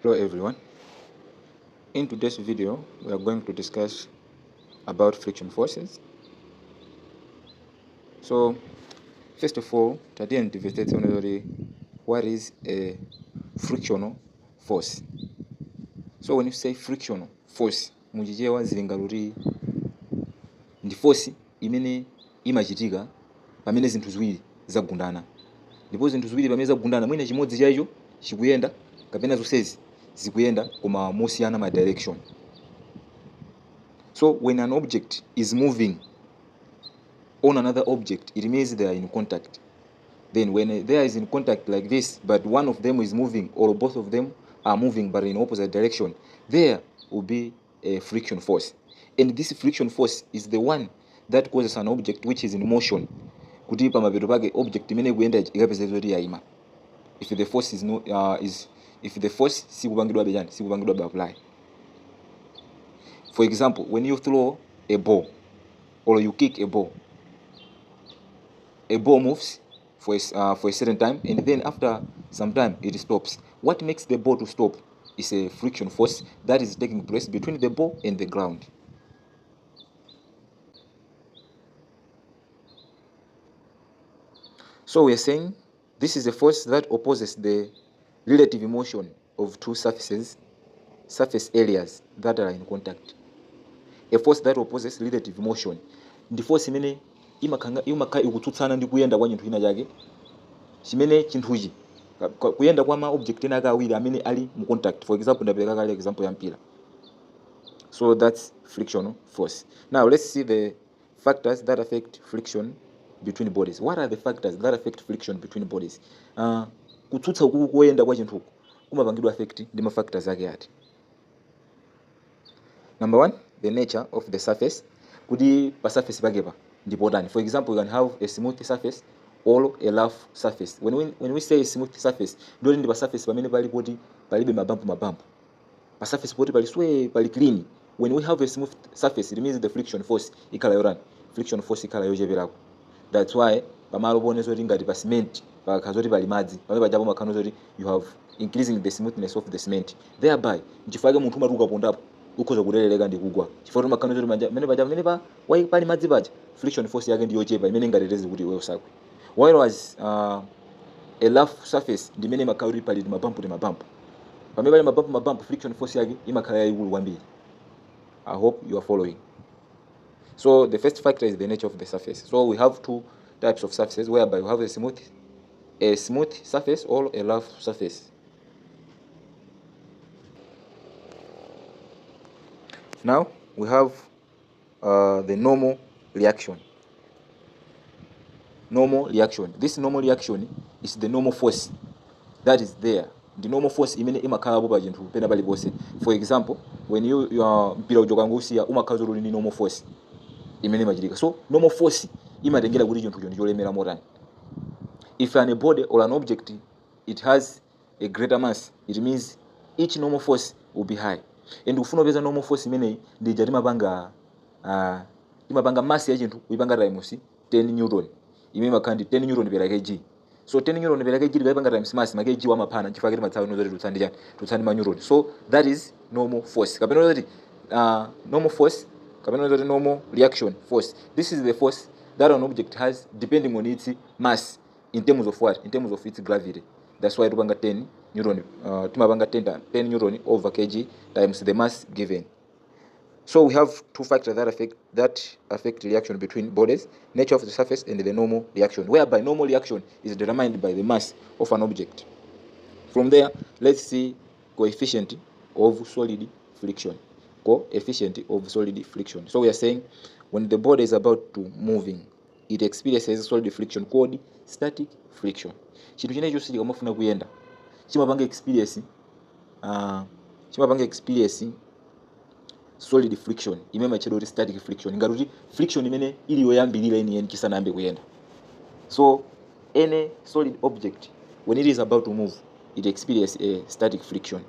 Hello everyone. In today's video, we are going to discuss about friction forces. So, first of all, today what is a frictional force? So when you say frictional force, mujijewa zilingaluri ndi force imene imachitika pamene zinthu ziwiri zagundana. Ndipo zinthu ziwiri pamene zagundana mwina chimodzi chaicho chikuyenda kapena zonsezi zikuyenda koma mosiyana ma direction. So when an object is moving on another object, it means they are in contact. Then when there is in contact like this, but one of them is moving or both of them are moving but in opposite direction, there will be a friction force. And this friction force is the one that causes an object which is in motion. Kuti pamapeto pake object imene kuyenda ikapeza zoti yaima. If the force is no if the force sikupangidwa apply. For example, when you throw a ball or you kick a ball moves for a certain time, and then after some time it stops. What makes the ball to stop is a friction force that is taking place between the ball and the ground. So we are saying this is a force that opposes the relative motion of two surface areas that are in contact. A force that opposes relative motion. The force imene imakha ikutsutsana ndi kuyenda kwa chinthu china chake chimene chinthuchi kuyenda kwa ma object ena awiri amene ali mu contact. For example, ndapereka kale example ya mpira. So that's frictional force. Now let's see the factors that affect friction between bodies. What are the factors that affect friction between bodies? Kutsutsa kuyenda kwa chinthu kumapangidwa affect ndi ma factors ake ati. Number 1, the nature of the surface. Kuti pa surface pakepa ndipo tani. For example, you can have a smooth surface or a rough surface. When we say smooth surface, ndoli ndi pa surface pamene pali poti palibe mabampu. Pa surface poti pali sway, pali clean. When we have a smooth surface, it means the friction force ikhala yorani. Friction force ikhala yocheperako. That's why pamalo pone zoti ngati pa cement pakazoti pali madzi pamene pajapo makhano zoti you have increasing the smoothness of the cement. Thereby nchifukwa munthu matuka pondapo ukhoza kuleleleka ndi kugwa. Chifukwa makhano zoti pamene pali madzi paja friction force yake ndi yochepa imene ngateteze kuti iwe usakwe. Whereas a rough surface ndi imene makhala kuti pali mabampu. Pamene pali mabampu friction force yake imakhala yayikulu kwambiri. I hope you are following. So the first factor is the nature of the surface. So we have two types of surfaces, whereby we have a smooth surface or a rough surface. Now we have the normal reaction. This normal reaction is the normal force that is there. The normal force imene imakhala pa chinthu pena pali pose. For example, when you are mpira ujoka ngusiya umakhala zoti ni normal force imene machitika. So normal force imatengera kuti chinthu choncho cholemera motani. If a body or an object it has a greater mass, it means each normal force will be high. And ufuna peza normal force imene ndija timapanga mass ya chinthu uipanga times 10 newton. Imene makhala ndi 10 newton per kg. So 10 newton per kg tikapanga times mass ma kg wa maphana chifukwa kuti matsawo nozoti tutsandi ma newton. So that is normal force. Kapena zoti normal force kapena zoti normal reaction force. This is the force that an object has depending on its mass in terms of what? In terms of its gravity. That's why tupanga 10 newton timapanga 10 newton over kg times the mass given. So we have two factors that affect reaction between bodies: nature of the surface and the normal reaction, whereby normal reaction is determined by the mass of an object. From there, let's see coefficient of solid friction. So we are saying when the body is about to moving, it experiences solid friction called static friction. Chinthu chinecho sichikamafuna kuyenda chimapanga experience solid friction imene machedwa static friction, ngati friction imene ili yoyambirira ine chisanayambe kuyenda. So any solid object when it is about to move, it experiences a static friction.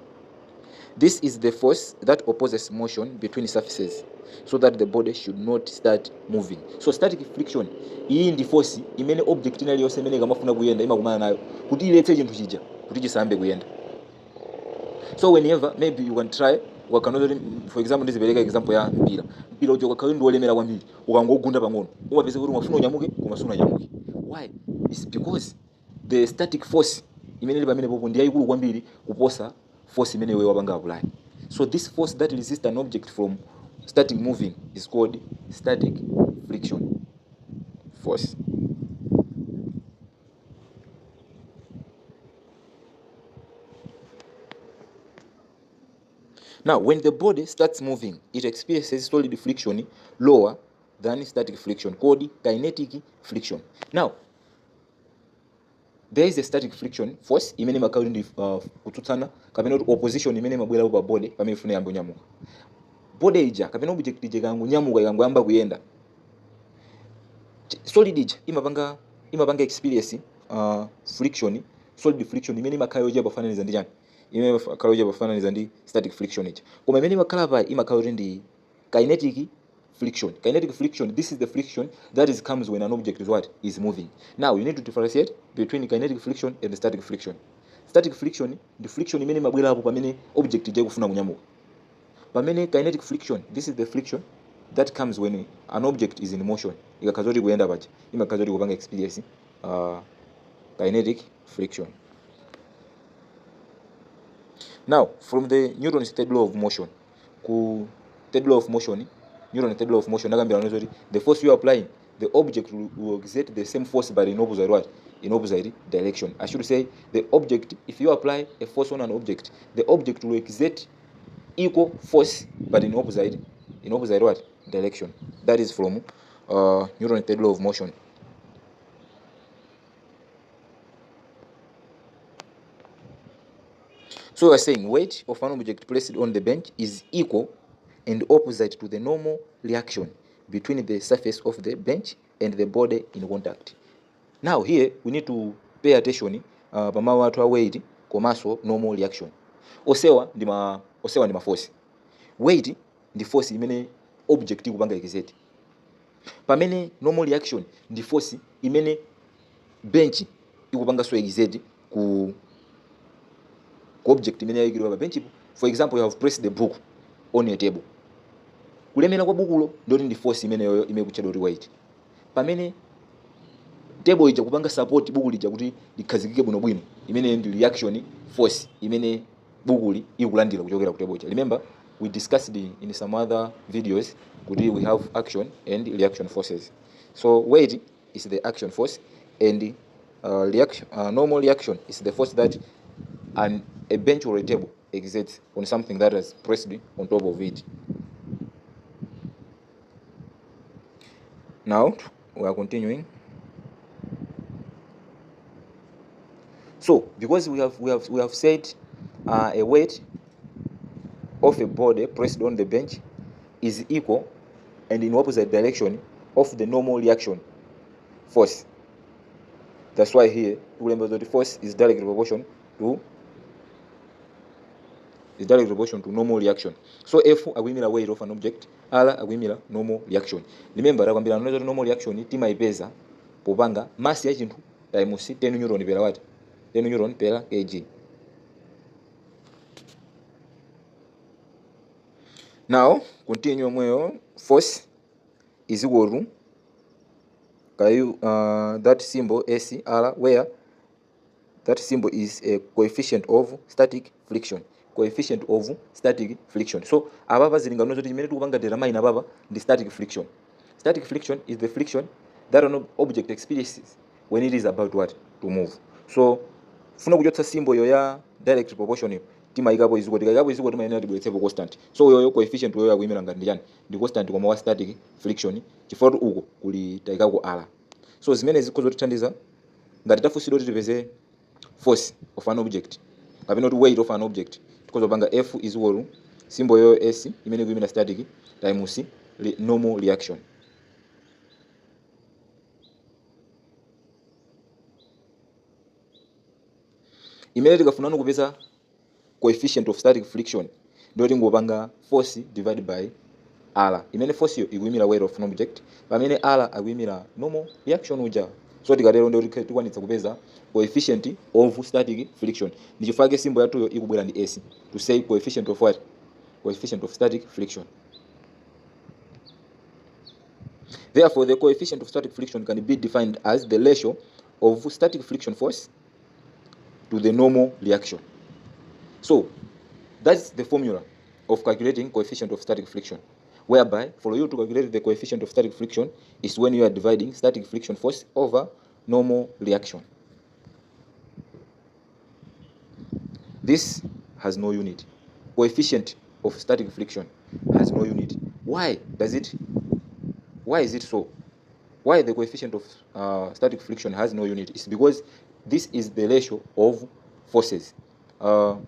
This is the force that opposes motion between surfaces so that the body should not start moving. So static friction iyi ndi force imene object inali yonse imene ikamafuna kuyenda imakumana nayo kuti iletse chinthu chija kuti chisambe kuyenda. So whenever maybe you can try wakanozoti for example ndizipereka example ya mpira uja ukakhale ndi olemera kwambiri ukangogunda pang'ono umapeza kuti umafuna unyamuke koma sunanyamuke. Why? It's because the static force imene ili pamene popo ndi yayikulu kwambiri kuposa force imene iwe wapanga apply. So this force that resists an object from starting moving is called static friction force. Now, when the body starts moving, it experiences solid friction lower than static friction, called kinetic friction. Now, there is a static friction force imene makali ndi kutsutsana kapena opposition imene mabwera pa body pamene ifuna yambo nyamuka. Body ija kapena object ija kangu nyamuka yamba kuyenda. Solid ija imapanga experience friction, solid friction imene makali oja pafananiza ndi chani? Imene makali oja pafananiza ndi static friction ija. Koma imene makala pa imakali ndi kinetic friction. Kinetic friction, this is the friction that comes when an object is moving. Now you need to differentiate between kinetic friction and static friction. Static friction, the friction imene mabwera hapo pamene object ija ikufuna kunyamuka. Pamene kinetic friction, this is the friction that comes when an object is in motion. Ikakazoti kuyenda paja, imakazoti kupanga experience kinetic friction. Now, from the Newton's third law of motion, third law of motion, Newton's third law of motion, the force you are applying, the object will exert the same force but in opposite what? In opposite direction. I should say the object, if you apply a force on an object, the object will exert equal force but in opposite what? Direction. That is from Newton's third law of motion. So we are saying weight of an object placed on the bench is equal and opposite to the normal reaction between the surface of the bench and the body in contact. Now here we need to pay attention pamawu athu a weight komanso normal reaction. Osewa ndi ma force. Weight ndi force imene object ikupanga exert. Pamene normal reaction ndi force imene bench ikupanga so exert ku object imene yayikidwa pa bench. For example, you have pressed the book on a table. Kulemera kwa bukulo ndoti ndi force imene yoyo imekutchedwa kuti weight. Pamene table ija kupanga support buku lija kuti likhazikike bwinobwino, imene ndi reaction force imene bukuli ikulandira kuchokera ku table ija. Remember, we discussed in some other videos kuti we have action and reaction forces. So weight is the action force and normal reaction is the force that a bench or a table exerts on something that is pressed on top of it. Now we are continuing. So because we have said a weight of a body pressed on the bench is equal and in opposite direction of the normal reaction force. That's why here remember that the force is directly proportional to normal reaction. So F akwimira weight of an object, R akwimira normal reaction. Remember takwambira noneza normal reaction timaipeza popanga mass ya chinthu times 10 newton per what? 10 newton per kg. Now continue mweyo, force is equal to that symbol SR, where that symbol is a coefficient of static friction. Coefficient of static friction. So ababa zilingano zoti imene tikupanga determine ababa the static friction. Static friction is the friction that an object experiences when it is about what? To move. So funa kuchotsa symbol yo ya direct proportional timayikapo izuko tikayikapo izuko timayenera tibweretsepo constant. So yoyo coefficient yoyo yakuyimira ngati ndiyani? Ndi constant koma wa static friction chifukwa uko kuli tayikako R. So zimene zikho zotithandiza ngati tafusidwa kuti tipeze force of an object kapena kuti weight of an object tikozopanga F is equal to symbol yoyo S imene ikuyimira static times normal reaction. Imene tikafunana kupeza coefficient of static friction ndoti ngopanga force divided by R. Imene force yo ikuyimira weight of an object pamene R akuyimira normal reaction uja So tikalero ndio tikwanitsa kupeza coefficient of static friction. Ndichifake symbol yatuyo ikubwera ndi S to say coefficient of what? Coefficient of static friction. Therefore, the coefficient of static friction can be defined as the ratio of static friction force to the normal reaction. So, that's the formula of calculating coefficient of static friction, whereby for you to calculate the coefficient of static friction is when you are dividing static friction force over normal reaction. This has no unit. Coefficient of static friction has no unit. Why is it so? Why the coefficient of static friction has no unit? It's because this is the ratio of forces. A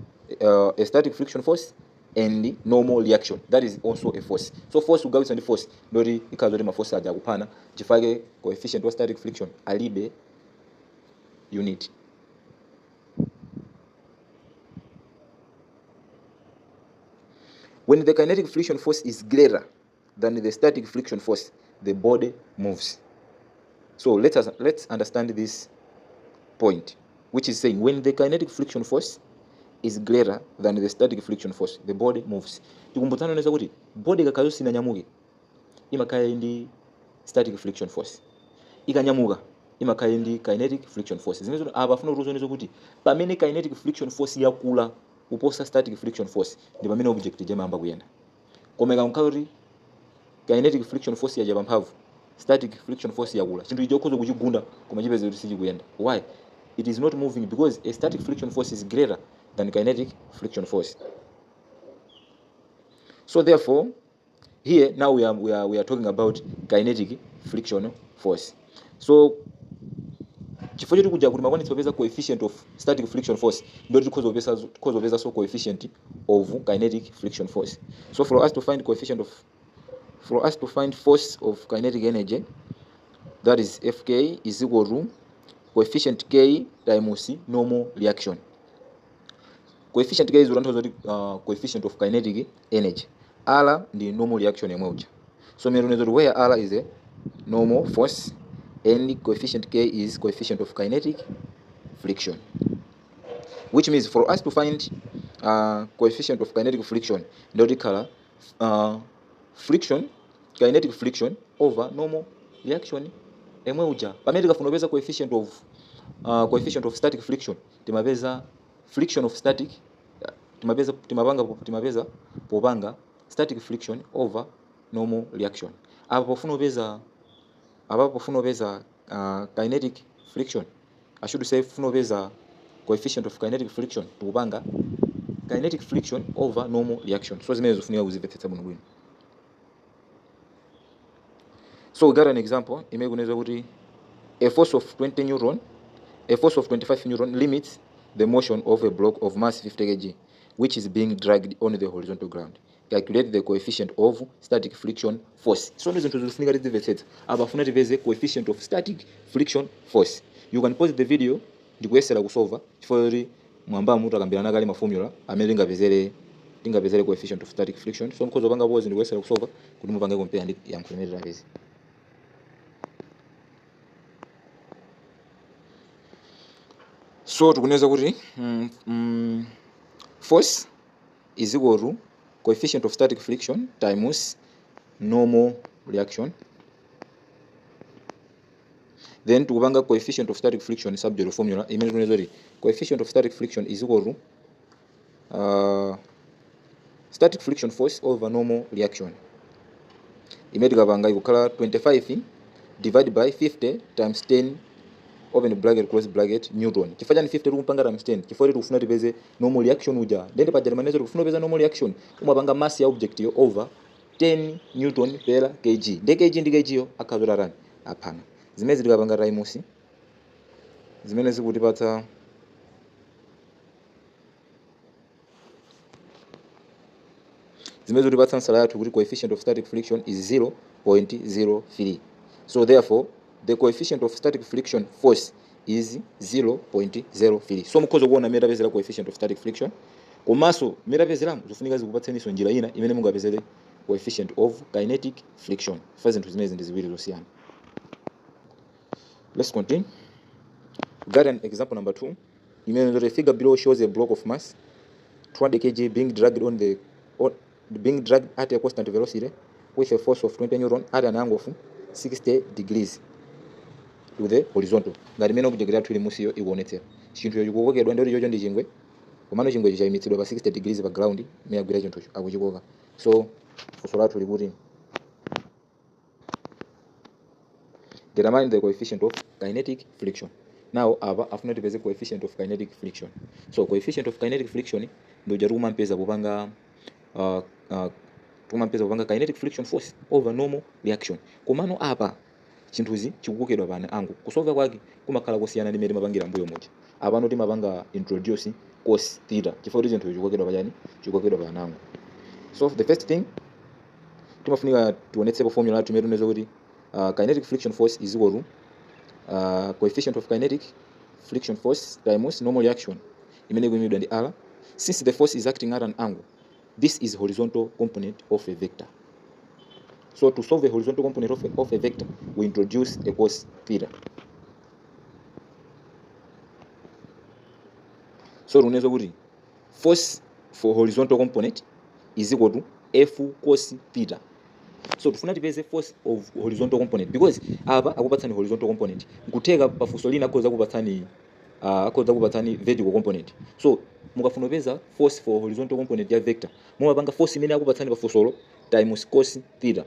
static friction force and the normal reaction. That is also a force. So force ugawitsa ndi force ndoti ikazoti ma force aja kupana chifake coefficient of static friction alibe unit. When the kinetic friction force is greater than the static friction force, the body moves. So let's understand this point, which is saying when the kinetic friction force is greater than the static friction force, the body moves. Tikumbutsana neza kuti body kakayo sinanyamuke imakhala ndi static friction force. Ikanyamuka imakhala ndi kinetic friction force. Zimene apa afuna kutuzoneza kuti pamene kinetic friction force yakula kuposa static friction force ndi pamene object imayamba kuyenda. Koma ikakhala kuti kinetic friction force yaja pamphamvu, static friction force yakula, chinthu icho khoza kuchigunda koma chipeze kuti sichikuyenda. Why? It is not moving because a static friction force is greater than kinetic friction force. So therefore, here now we are talking about kinetic friction force. So chifukwa choti kuja kuti makwanitsa kupeza coefficient of static friction force ndoti tikhoza kupeza so coefficient of kinetic friction force. So for us to find force of kinetic energy, that is Fk is equal to coefficient K times normal reaction. Coefficient K is coefficient of kinetic energy. R the normal reaction yemweja. So where R is a normal force and coefficient K is coefficient of kinetic friction. Which means for us to find coefficient of kinetic friction, friction, kinetic friction over normal reaction yemweja. Pamene tikafuna kupeza coefficient of static friction, timapeza friction of static, timapeza popanga static friction over normal reaction. Apa pofuna kupeza kinetic friction, I should say pofuna kupeza coefficient of kinetic friction, tikupanga kinetic friction over normal reaction. So zimene zofunika kuzimvetsetsa bwino. So we got an example. Imekuneza kuti a force of 20 newton, a force of 25 newton limits the motion of a block of mass 50 kg, which is being dragged on the horizontal ground. Calculate the coefficient of static friction force. So these are the things abafuna tipeze coefficient of static friction force. You can pause the video ndikuyesera kusolve chifukwa mwamba mutu akambirana kale ma formula amene tingapezere coefficient of static friction. So mkhozo panga pause ndikuyesera kusolve kuti mupange compare ndi yankho limene tapeza. So tukuneza kuti force is equal to coefficient of static friction times normal reaction. Then tukupanga coefficient of static friction subject to formula imene tukuneza kuti coefficient of static friction is equal to static friction force over normal reaction. Imene tikapanga ikukhala 25 divided by 50 times 10 open bracket close bracket newton. Chifukwa chani 50 tikupanga times 10 chifukwa tikufuna tipeze normal reaction uja. Then pajali manezo tikufuna tipeza normal reaction umapanga mass ya object yo over 10 newton per kg. Ndi kg ndi kg yo akazora rani apana. Zimene tikapanga times zimene zikutipatsa nsala yathu kuti coefficient of static friction is 0.03. So therefore the coefficient of static friction force is 0.03. So mukhoza kuona mera pezera coefficient of static friction komaso mera pezera zofunika zikupatseniso njira ina imene mungapezere coefficient of kinetic friction. Fa zinthu zimene ndi ziwiri zosiyana. Let's continue. We got an example number 2. The figure below shows a block of mass 200 kg being dragged at a constant velocity with a force of 20 newton at an angle of 60 degrees to the horizontal. Ngati mene kuchekera tuli musiyo ikuonetsera chinthu chikukokedwa ndoti chocho ndi chingwe komano chingwe chayimitsidwa pa 60 degrees pa ground imene agwira chinthucho akuchikoka. So funso lathu likuti determine the coefficient of kinetic friction. Now apa afuna tipeze coefficient of kinetic friction. So coefficient of kinetic friction ndio tikumapeza kupanga kupanga kinetic friction force over normal reaction. Komano apa chinthuzi chikukokedwa pa angle. Kusolva kwake kumakhala kusiyana ndi mmene mapangira mbuyo moja. Apa noti mapanga introduce cos theta. Chifukwa chinthu chikukokedwa pa chani? Chikukokedwa pa angle. So the first thing timafunika tionetse formula yathu imene tunaweza kuti kinetic friction force is equal to coefficient of kinetic friction force times normal reaction imene kuimidwa ndi r. Since the force is acting at an angle, this is horizontal component of a vector. So to solve the horizontal component of a vector, we introduce a cos theta. So tunaweza kuti force for horizontal component is equal to f cos theta. So tufuna tipeze force of horizontal component because apa akupatsani horizontal component nkuteka pafunso lina akoza kupatsani vertical component. So mukafuna kupeza force for horizontal component ya vector mumapanga force imene akupatsani pafunsolo times cos theta.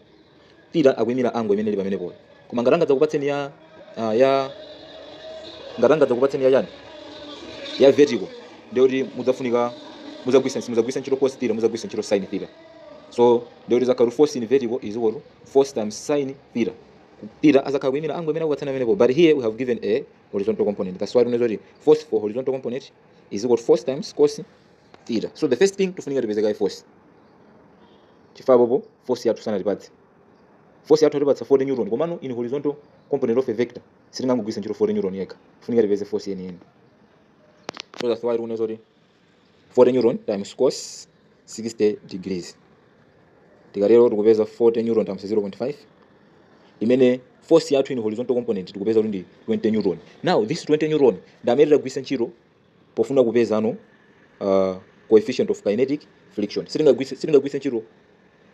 Theta akuyimira angle imene ili pamene poyo. Koma ngatanga zakupatseni ya vertical ndio mudzafunika muzagwisa ntchito cos theta, muzagwisa ntchito sin theta. So there is a force in vertical is equal to force times sin theta. Theta as a kawimira angle imene akupatsana pamene poyo. But here we have given a horizontal component. That's why tunaweza kuti force for horizontal component is equal to force times cos theta. So the first thing tufunika tipeze force. Chifukwa force yathu sana tipatse. Force yathu tipatsa 40 newton. Komano in horizontal component of a vector sitingangogwisa ntchito 40 newton yekha. Tufunika tipeze force yeniyeni. So that's why tunaweza kuti 40 newton times cos 60 degrees. Tikalero tikupeza 40 newton times 0.5 imene force yathu in horizontal component tikupeza kuti ndi 20 newton. Now this 20 newton ndamene tagwisa ntchito pofuna kupeza coefficient of kinetic friction. Sitingagwisa ntchito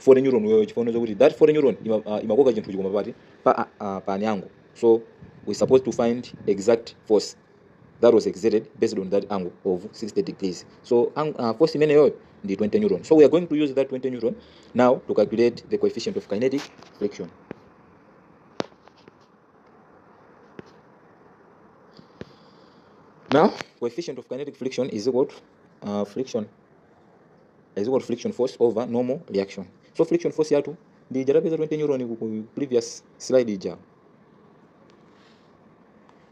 40 newton wewe chifukwa kuti that 40 newton imakoka chinthu chikoma pati pa angle. So we supposed to find exact force that was exerted based on that angle of 60 degrees. So force imene yoyo ndi 20 newton. So we are going to use that 20 newton now to calculate the coefficient of kinetic friction. Now coefficient of kinetic friction is equal to friction force over normal reaction. So friction force yathu ndi jarapeza 20 newton ku previous slide ija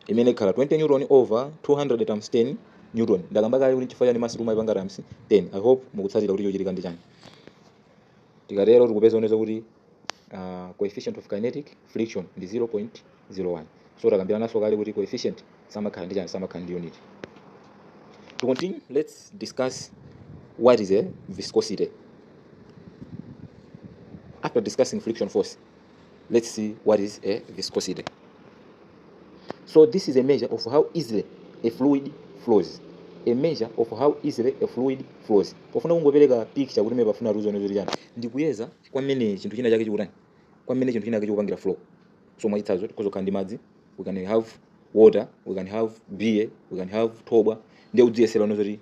imene khala 20 newton over 200 times 10 newton. Ndakambaka kuti chifukwa chani mass room ipanga times 10. I hope mukutsatira kuti chochitika ndi chani. Tikalero tikupeza oneza kuti coefficient of kinetic friction ndi 0.01. So takambira naso kale kuti coefficient samakhala ndi chani, samakhala ndi unit. To continue, let's discuss what is a viscosity. After discussing friction force, let's see what is a viscosity. So this is a measure of how easily a fluid flows. A measure of how easily a fluid flows. Pofuna kungopereka picture kuti mepafuna ruzo nezo chani. Ndikuyeza kwamene chinthu china chake chikutani. Kwamene chinthu china chake chikupangira flow. So mwachitsazo tikuzokhala ndi madzi, we can have water, we can have beer, we can have toba. Ndiye udziyesera nezo kuti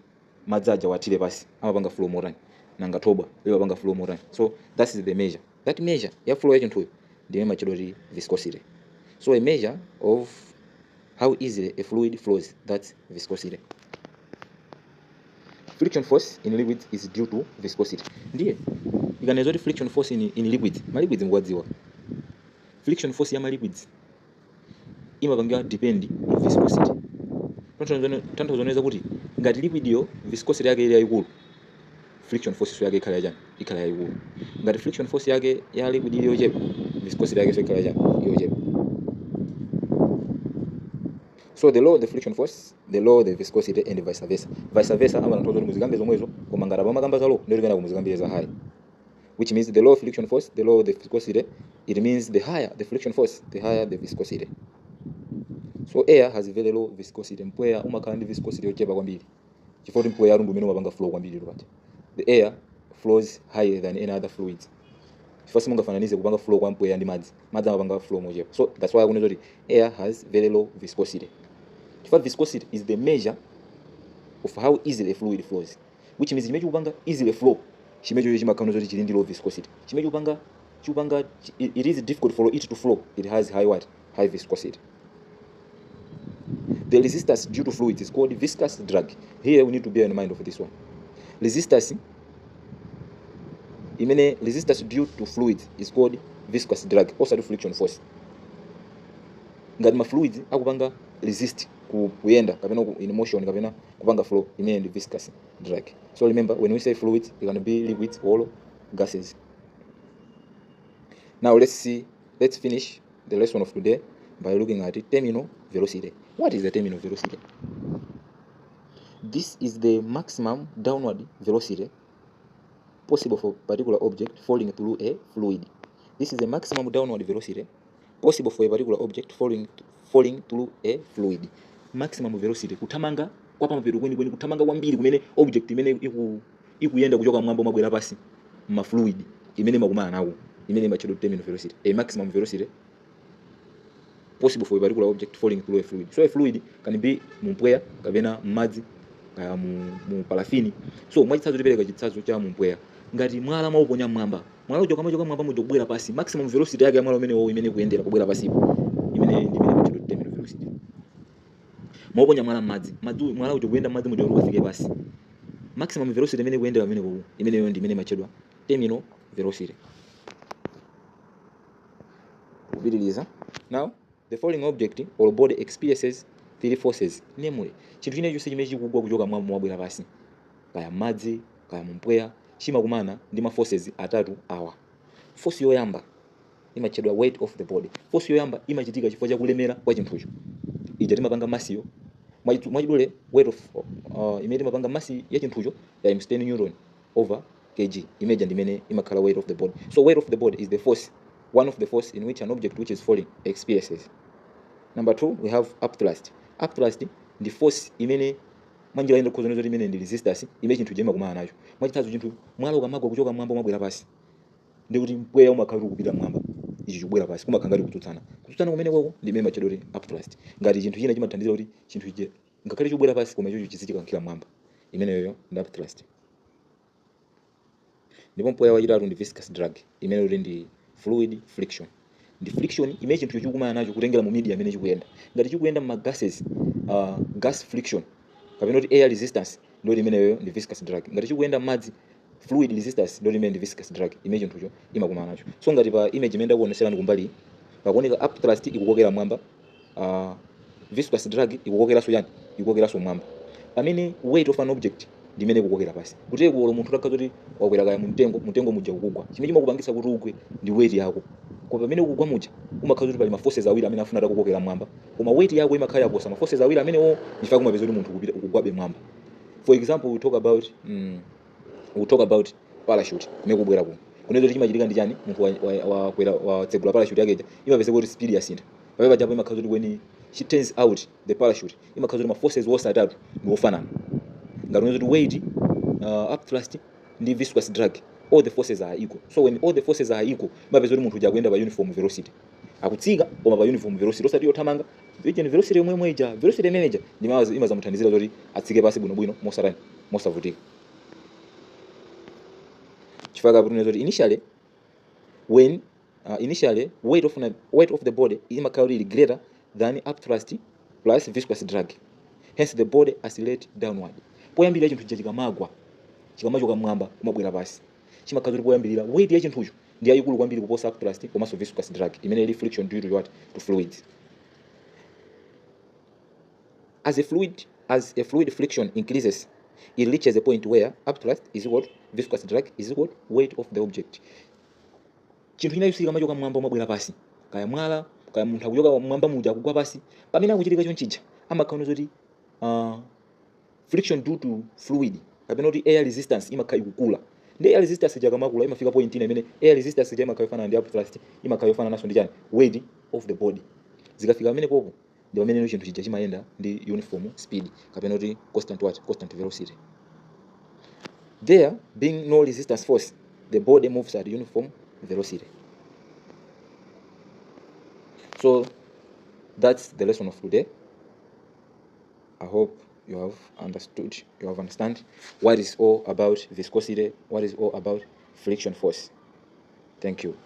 madzi aja wathire pasi amapanga flow motani. Nanga toba amapanga flow motani. So that is the measure. That measure ya flow ya chinthu ndiye machidwa kuti viscosity. So a measure of how easily a fluid flows, that's viscosity. Friction force in liquids is due to viscosity. Ndiye ikaneza kuti friction force in liquids, ma liquids ngwadziwa. Friction force ya ma liquids imapangira depend on viscosity. Tanto zoneza kuti ngati liquid yo viscosity yake ili yayikulu, friction force yake ikhala yachani, ikhala yayikulu. Ngati friction force yake ya liquid ili yochepa, viscosity yake ikhala yachani, yochepa. So the lower the friction force, the lower the viscosity, and vice versa. Vice versa, ama ntozo muzigambe zomwezo koma ngati amakamba za low ndio likana kumuzigambe za high. Which means the lower friction force, the lower the viscosity, it means the higher the friction force, the higher the viscosity. So air has very low viscosity. Mpweya umakhala ndi viscosity yochepa kwambiri. Chifukwa mpweya rundu umene umapanga flow kwambiri lupati. The air flows higher than any other fluids. Chifukwa simungafananize kupanga flow kwa mpweya ndi madzi. Madzi amapanga flow mochepa. So that's why akunena kuti air has very low viscosity. Chifukwa viscosity is the measure of how easily a fluid flows, which means chimene chikupanga easily flow chimecho chimakhala kuti chili ndi low viscosity. Chimene chikupanga it is difficult for it to flow, it has high viscosity. The resistance due to fluids is called viscous drag. Here we need to bear in mind of this one. Resistance due to fluids is called viscous drag, also do friction force. Ngati ma fluids akupanga resist kuyenda kapena in motion kapena kupanga flow, imene ndi viscous drag. So remember, when we say fluids, it can be liquids or gases. Now let's finish the lesson of today by looking at terminal velocity. What is the terminal velocity? This is the maximum downward velocity possible for a particular object falling through a fluid. This is the maximum downward velocity possible for a particular object falling through a fluid. Maximum velocity kutamanga kwa pamapeto kweni kutamanga kwambiri kumene object imene ikuyenda kuchoka mwamba mabwera pasi ma fluid imene makumana nawo, imene machedwa terminal velocity. A maximum velocity possible for a particular object falling through a fluid. So a fluid can be mumpweya kapena madzi kaya mu parafini. So mwachitsanzo tipereka chitsanzo cha mumpweya. Ngati mwala mauponya mwamba, mwala uchoka mwamba muja kubwera pasi, maximum velocity yake ya mwala imene kuyendera kubwera pasi imene machedwa terminal velocity. Mauponya mwala madzi mwala uchoka kuyenda madzi muja ukafike pasi, maximum velocity imene kuyendera imene machedwa terminal velocity. Kupitiriza. Now the falling object or body experiences three forces, namely chinthu chine chonse chimene chikugwa kuchoka mwamba mwabwera pasi, kaya madzi kaya mumpweya, chimakumana ndi ma forces atatu awa. Force yoyamba imachedwa weight of the body. Force yoyamba imachitika chifukwa cha kulemera kwa chinthucho. Ija timapanga masiyo mwachidule weight of imene timapanga masi ya chinthucho times 10 newton over kg. Imagine ndimene imakhala weight of the body. So weight of the body is the force, one of the force in which an object which is falling experiences. Number 2, we have upthrust. Upthrust ndi force imene manjira enda kuzona zoti imene ndi resistance imene chinthu chema kumana nacho. Mwachitsanzo chinthu mwala ukamagwa kuchoka mwamba mwabwera pasi, ndi kuti mpweya umakhala kupita mwamba, ichi chibwera pasi kumakhala ngati kutsutsana kumene kwako ndi imene machedwa kuti upthrust. Ngati chinthu china chimathandiza kuti chinthu ichi ngakhale chibwera pasi koma icho chizichikankhira mwamba, imene yoyo ndi upthrust. Ndipo mpweya wachitatu ndi viscous drag, imene kuti ndi fluid friction. Ndi friction imene chinthu chikumana nacho kutengera mu media imene chikuyenda. Ngati chikuyenda ma gases, gas friction kapena kuti air resistance ndio imene yoyo ndi viscous drag. Ngati chikuyenda madzi, fluid resistance ndio imene ndi viscous drag, imene chinthucho imakumana nacho. So ngati pa image imene ndakuonesera kumbali pakuoneka upthrust ikukokera mwamba, viscous drag ikukokeranso yani, ikukokeranso mwamba. Pamene weight of an object ndi imene ikukokera pasi. Kuti kuolo munthu takha kuti wakwera kaya mtengo muja kukugwa, chimene chimakupangisa kuti ugwe ndi weight yako. Kwa pamene ukugwa muja umakhala kuti pali ma forces awiri amene afuna kukokera mwamba, koma weight yako imakhala yaposa ma forces awiri amene ndifa kumapeza kuti munthu kupita ukugwabe mwamba. For example, we talk about parachute imene kubwera kuno. Kunena kuti chimachitika ndi chani, munthu wa tsegula parachute yake imapeza kuti speed yasintha. Pamene pajapo imakhala kuti when she turns out the parachute imakhala kuti ma forces wonse atatu ndi ofanana. Ngati unaweza kuti weight, upthrust ndi viscous drag, all the forces are equal. So when all the forces are equal, mapeza kuti munthu uja kuyenda pa uniform velocity, akutsika koma pa uniform velocity osati yothamanga velocity yomwe ija velocity manager ndi imazamuthandizira kuti atsike pasi bwinobwino mosavutika. Chifukwa kuti unaweza kuti initially weight of the body imakhala kuti greater than upthrust plus viscous drag, hence the body accelerate downward. Poyambirira chinthu chikamachoka mwamba kumabwera pasi, chimakhala kuti poyambirira weight ya chinthucho ndi yayikulu kwambiri kuposa upthrust komanso viscous drag imene ili friction due to what, to fluids. As a fluid friction increases, it reaches a point where upthrust is equal to viscous drag is equal to weight of the object. Chinthu china chosika machoka mwamba umabwera pasi, kaya mwala kaya munthu akuchoka mwamba muja kugwa pasi, pamene akuchitika chonchija amakhala kuti friction due to fluid kapena kuti air resistance imakhala ikukula. Ndi air resistance jakamakula imafika point ina imene air resistance imakhala ifanana ndi upthrust imakhala ifanana naso ndi chani, weight of the body. Zikafika pamene popo ndi pamene chinthu chija chimayenda ndi uniform speed kapena kuti constant velocity. There being no resistance force, the body moves at uniform velocity. So that's the lesson of today. I hope you have understood, what is all about viscosity, what is all about friction force. Thank you.